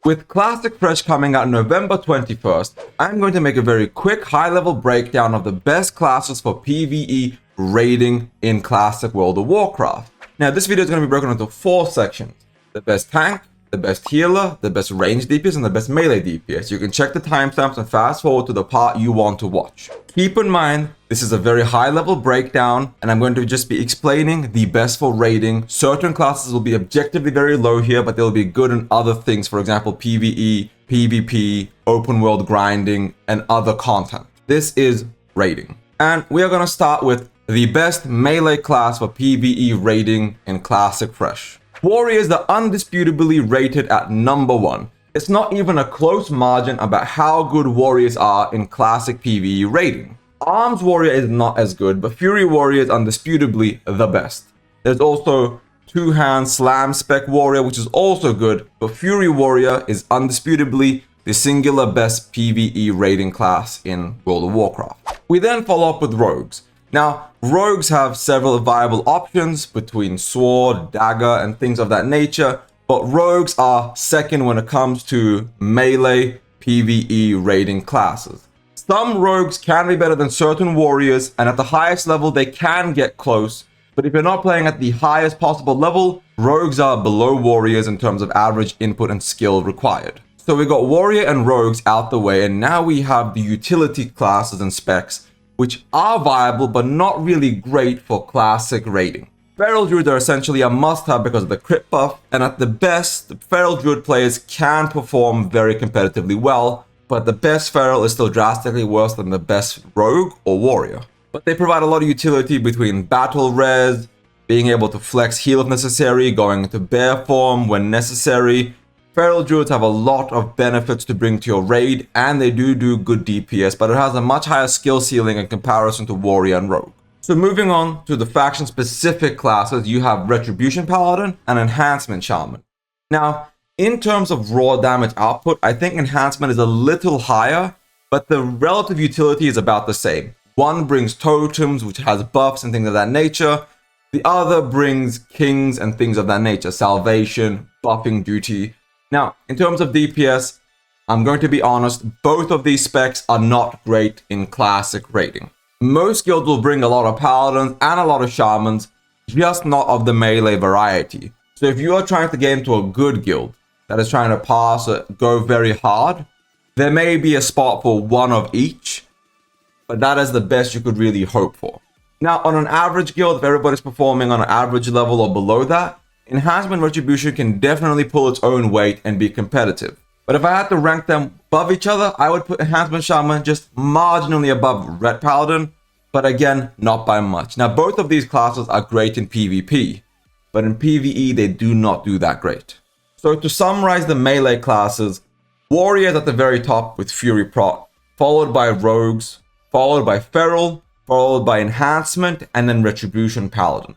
With Classic Fresh coming out November 21st, I'm going to make a very quick high-level breakdown of the best classes for PvE raiding in Classic World of Warcraft. Now, this video is going to be broken into 4 sections. The best tank, the best healer, the best range DPS, and the best melee DPS. You can check the timestamps and fast forward to the part you want to watch. Keep in mind, this is a very high-level breakdown, and I'm going to just be explaining the best for raiding. Certain classes will be objectively very low here, but they'll be good in other things, for example, PvE, PvP, open world grinding, and other content. This is raiding. And we are going to start with the best melee class for PvE raiding in Classic Fresh. Warriors are undisputably rated at number 1. It's not even a close margin about how good warriors are in classic PvE raiding. Arms Warrior is not as good, but Fury Warrior is undisputably the best. There's also two-hand Slam Spec Warrior, which is also good, but Fury Warrior is undisputably the singular best PvE raiding class in World of Warcraft. We then follow up with Rogues. Now, rogues have several viable options between sword, dagger, and things of that nature, but rogues are second when it comes to melee PvE raiding classes. Some rogues can be better than certain warriors, and at the highest level they can get close, but if you're not playing at the highest possible level, rogues are below warriors in terms of average input and skill required. So we got warrior and rogues out the way, and now we have the utility classes and specs, which are viable but not really great for classic raiding. Feral Druids are essentially a must-have because of the crit buff, and at the best, the Feral Druid players can perform very competitively well, but the best Feral is still drastically worse than the best Rogue or Warrior. But they provide a lot of utility between battle res, being able to flex heal if necessary, going into bear form when necessary. Feral Druids have a lot of benefits to bring to your raid, and they do good DPS, but it has a much higher skill ceiling in comparison to Warrior and Rogue. So moving on to the faction-specific classes, you have Retribution Paladin and Enhancement Shaman. Now, in terms of raw damage output, I think Enhancement is a little higher, but the relative utility is about the same. One brings totems, which has buffs and things of that nature. The other brings kings and things of that nature, salvation, buffing duty. Now, in terms of DPS, I'm going to be honest, both of these specs are not great in classic raiding. Most guilds will bring a lot of paladins and a lot of shamans, just not of the melee variety. So if you are trying to get into a good guild that is trying to pass or go very hard, there may be a spot for one of each, but that is the best you could really hope for. Now, on an average guild, if everybody's performing on an average level or below that, Enhancement Retribution can definitely pull its own weight and be competitive. But if I had to rank them above each other, I would put Enhancement Shaman just marginally above Ret Paladin, but again, not by much. Now, both of these classes are great in PvP, but in PvE, they do not do that great. So to summarize the melee classes, Warriors at the very top with Fury Proc, followed by Rogues, followed by Feral, followed by Enhancement, and then Retribution Paladin.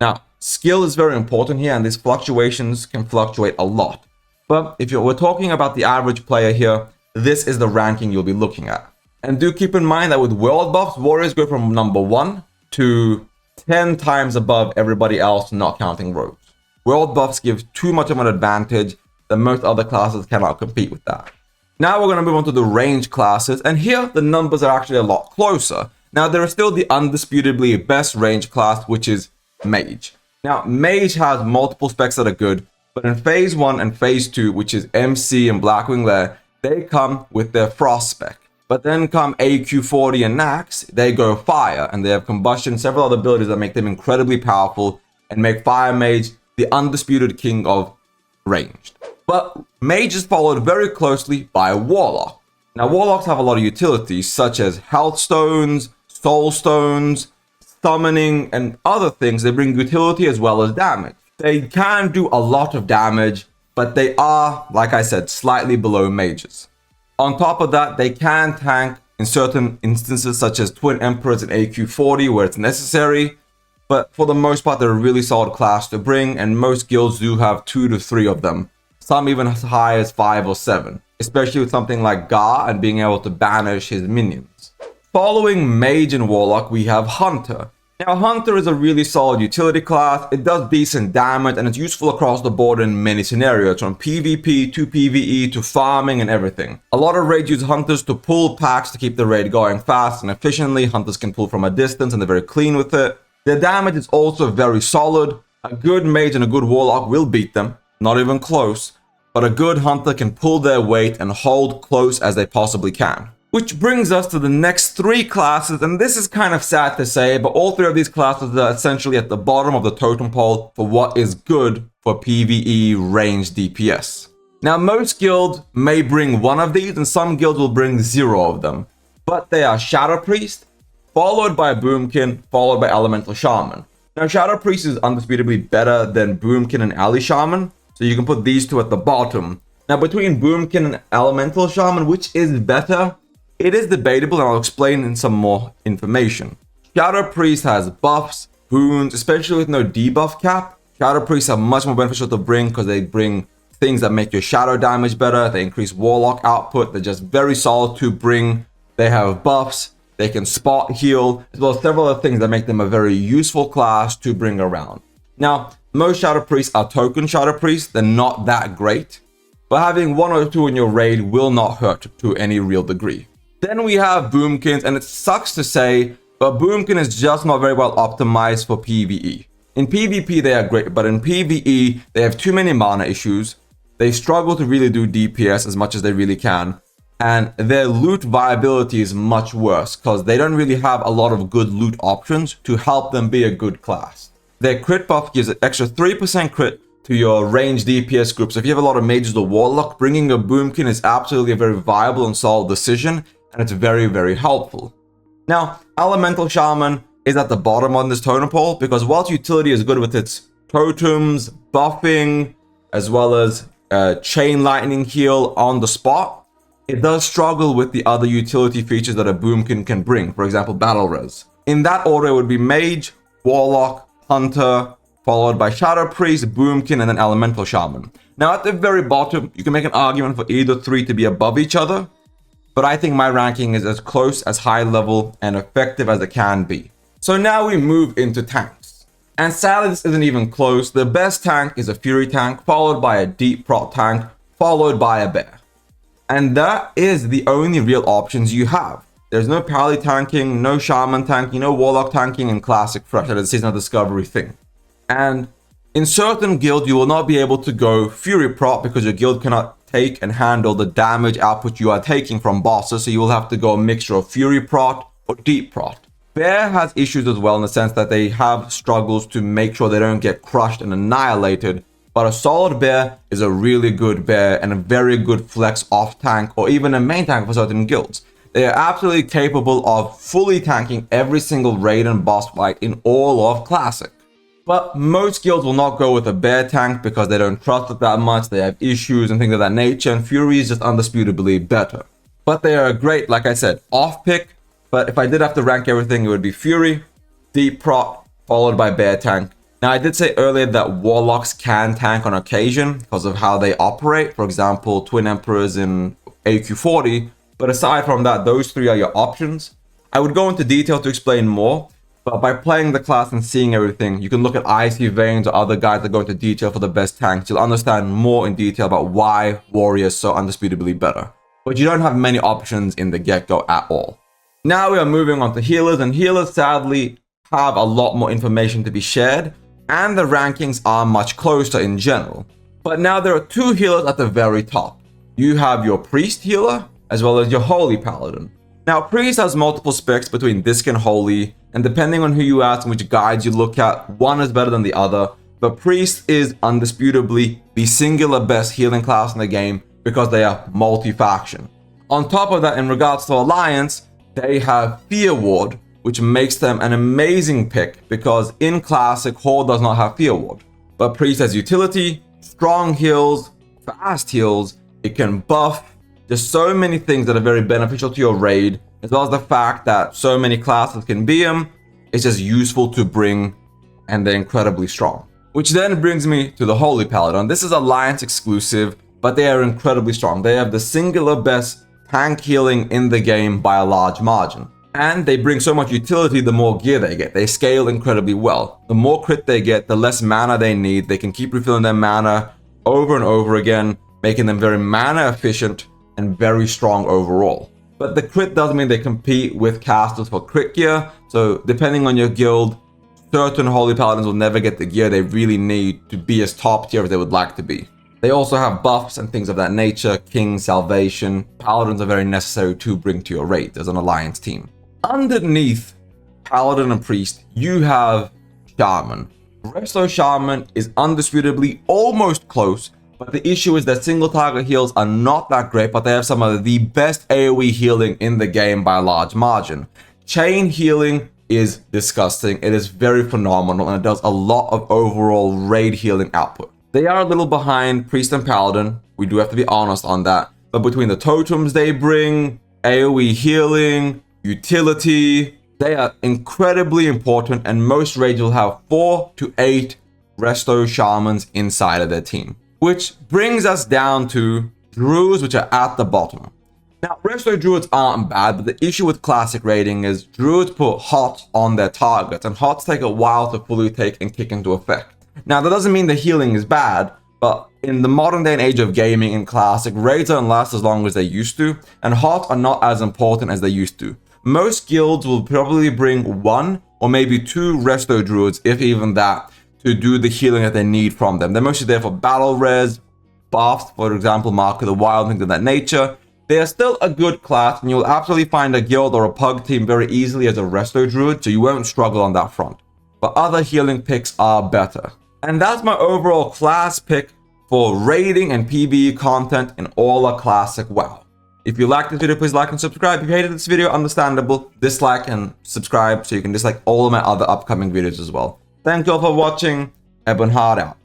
Now, skill is very important here, and these fluctuations can fluctuate a lot. But if we're talking about the average player here, this is the ranking you'll be looking at. And do keep in mind that with world buffs, Warriors go from number 1 to 10 times above everybody else, not counting Rogues. World buffs give too much of an advantage that most other classes cannot compete with that. Now we're going to move on to the range classes, and here the numbers are actually a lot closer. Now there is still the undisputably best range class, which is Mage. Now, Mage has multiple specs that are good, but in Phase 1 and Phase 2, which is MC and Blackwing Lair, they come with their Frost spec. But then come AQ40 and Nax, they go Fire, and they have Combustion and several other abilities that make them incredibly powerful and make Fire Mage the undisputed king of ranged. But Mage is followed very closely by Warlock. Now, Warlocks have a lot of utilities, such as Health Stones, Soul Stones, summoning, and other things. They bring utility as well as damage. They can do a lot of damage, but they are, like I said, slightly below mages. On top of that, they can tank in certain instances, such as Twin Emperors and AQ40, where it's necessary. But for the most part, they're a really solid class to bring, and most guilds do have 2 to 3 of them. Some even as high as 5 or 7, especially with something like Gar and being able to banish his minions. Following Mage and Warlock, we have Hunter. Now, Hunter is a really solid utility class. It does decent damage and it's useful across the board in many scenarios, from PvP to PvE to farming and everything. A lot of raids use Hunters to pull packs to keep the raid going fast and efficiently. Hunters can pull from a distance and they're very clean with it. Their damage is also very solid. A good mage and a good warlock will beat them, not even close. But a good Hunter can pull their weight and hold close as they possibly can. Which brings us to the next three classes, and this is kind of sad to say, but all three of these classes are essentially at the bottom of the totem pole for what is good for PvE range DPS. Now, most guilds may bring one of these, and some guilds will bring 0 of them. But they are Shadow Priest, followed by Boomkin, followed by Elemental Shaman. Now, Shadow Priest is undisputably better than Boomkin and Ali Shaman, so you can put these two at the bottom. Now, between Boomkin and Elemental Shaman, which is better? It is debatable, and I'll explain in some more information. Shadow Priest has buffs, boons, especially with no debuff cap. Shadow Priests are much more beneficial to bring because they bring things that make your shadow damage better. They increase warlock output. They're just very solid to bring. They have buffs. They can spot heal, as well as several other things that make them a very useful class to bring around. Now, most Shadow Priests are token Shadow Priests. They're not that great, but having 1 or 2 in your raid will not hurt to any real degree. Then we have Boomkins, and it sucks to say, but Boomkin is just not very well optimized for PvE. In PvP they are great, but in PvE they have too many mana issues. They struggle to really do DPS as much as they really can, and their loot viability is much worse because they don't really have a lot of good loot options to help them be a good class. Their crit buff gives an extra 3% crit to your range DPS group, so if you have a lot of mages or warlock, bringing a Boomkin is absolutely a very viable and solid decision. And it's very, very helpful. Now, Elemental Shaman is at the bottom on this totem pole because whilst utility is good with its totems, buffing, as well as chain lightning heal on the spot, it does struggle with the other utility features that a Boomkin can bring, for example, Battle Res. In that order, it would be Mage, Warlock, Hunter, followed by Shadow Priest, Boomkin, and then Elemental Shaman. Now, at the very bottom, you can make an argument for either 3 to be above each other, but I think my ranking is as close, as high level, and effective as it can be. So now we move into tanks. And sadly, this isn't even close. The best tank is a Fury tank, followed by a Deep Prot tank, followed by a Bear. And that is the only real options you have. There's no Pally tanking, no Shaman tanking, no Warlock tanking, and Classic Fresh. That is a Season of Discovery thing. And in certain guilds, you will not be able to go Fury Prot because your guild cannot take and handle the damage output you are taking from bosses, so you will have to go a mixture of Fury Prot or Deep Prot. Bear has issues as well in the sense that they have struggles to make sure they don't get crushed and annihilated, but a solid Bear is a really good Bear and a very good flex off tank or even a main tank for certain guilds. They are absolutely capable of fully tanking every single raid and boss fight in all of Classic. But most guilds will not go with a Bear tank because they don't trust it that much, they have issues and things of that nature, and Fury is just undisputably better. But they are great, like I said, off pick, but if I did have to rank everything, it would be Fury, Deep Prot, followed by Bear tank. Now, I did say earlier that Warlocks can tank on occasion because of how they operate, for example, Twin Emperors in AQ40, but aside from that, those 3 are your options. I would go into detail to explain more, but by playing the class and seeing everything, you can look at Icy Veins or other guys that go into detail for the best tanks. You'll understand more in detail about why Warrior is so undisputably better. But you don't have many options in the get-go at all. Now we are moving on to healers, and healers sadly have a lot more information to be shared, and the rankings are much closer in general. But now there are 2 healers at the very top. You have your Priest healer, as well as your Holy Paladin. Now, Priest has multiple specs between Disc and Holy, and depending on who you ask and which guides you look at, one is better than the other, but Priest is undisputably the singular best healing class in the game because they are multi-faction. On top of that, in regards to Alliance, they have Fear Ward, which makes them an amazing pick because in Classic, Horde does not have Fear Ward. But Priest has utility, strong heals, fast heals, it can buff, just so many things that are very beneficial to your raid, as well as the fact that so many classes can be them. It's just useful to bring, and they're incredibly strong. Which then brings me to the Holy Paladin. This is Alliance exclusive, but they are incredibly strong. They have the singular best tank healing in the game by a large margin. And they bring so much utility the more gear they get. They scale incredibly well. The more crit they get, the less mana they need. They can keep refilling their mana over and over again, making them very mana efficient and very strong overall. But the crit doesn't mean they compete with casters for crit gear. So depending on your guild, certain Holy Paladins will never get the gear they really need to be as top tier as they would like to be. They also have buffs and things of that nature. King, Salvation. Paladins are very necessary to bring to your raid as an alliance team. Underneath Paladin and Priest, you have Shaman. Resto Shaman is undisputably almost close, but the issue is that single target heals are not that great, but they have some of the best AoE healing in the game by a large margin. Chain healing is disgusting. It is very phenomenal, and it does a lot of overall raid healing output. They are a little behind Priest and Paladin. We do have to be honest on that. But between the totems they bring, AoE healing, utility, they are incredibly important, and most raids will have 4 to 8 Resto Shamans inside of their team. Which brings us down to Druids, which are at the bottom. Now, Resto Druids aren't bad, but the issue with classic raiding is Druids put HOTS on their targets, and HOTS take a while to fully take and kick into effect. Now, that doesn't mean the healing is bad, but in the modern day and age of gaming in classic, raids don't last as long as they used to, and HOTS are not as important as they used to. Most guilds will probably bring 1 or maybe 2 Resto Druids, if even that, to do the healing that they need from them. They're mostly there for battle res, buffs, for example, Mark of the Wild, things of that nature. They are still a good class, and you'll absolutely find a guild or a pug team very easily as a Resto Druid, so you won't struggle on that front. But other healing picks are better. And that's my overall class pick for raiding and PvE content in all of classic WoW. If you liked this video, please like and subscribe. If you hated this video, understandable. Dislike and subscribe so you can dislike all of my other upcoming videos as well. Thank you all for watching. Ebonhard out.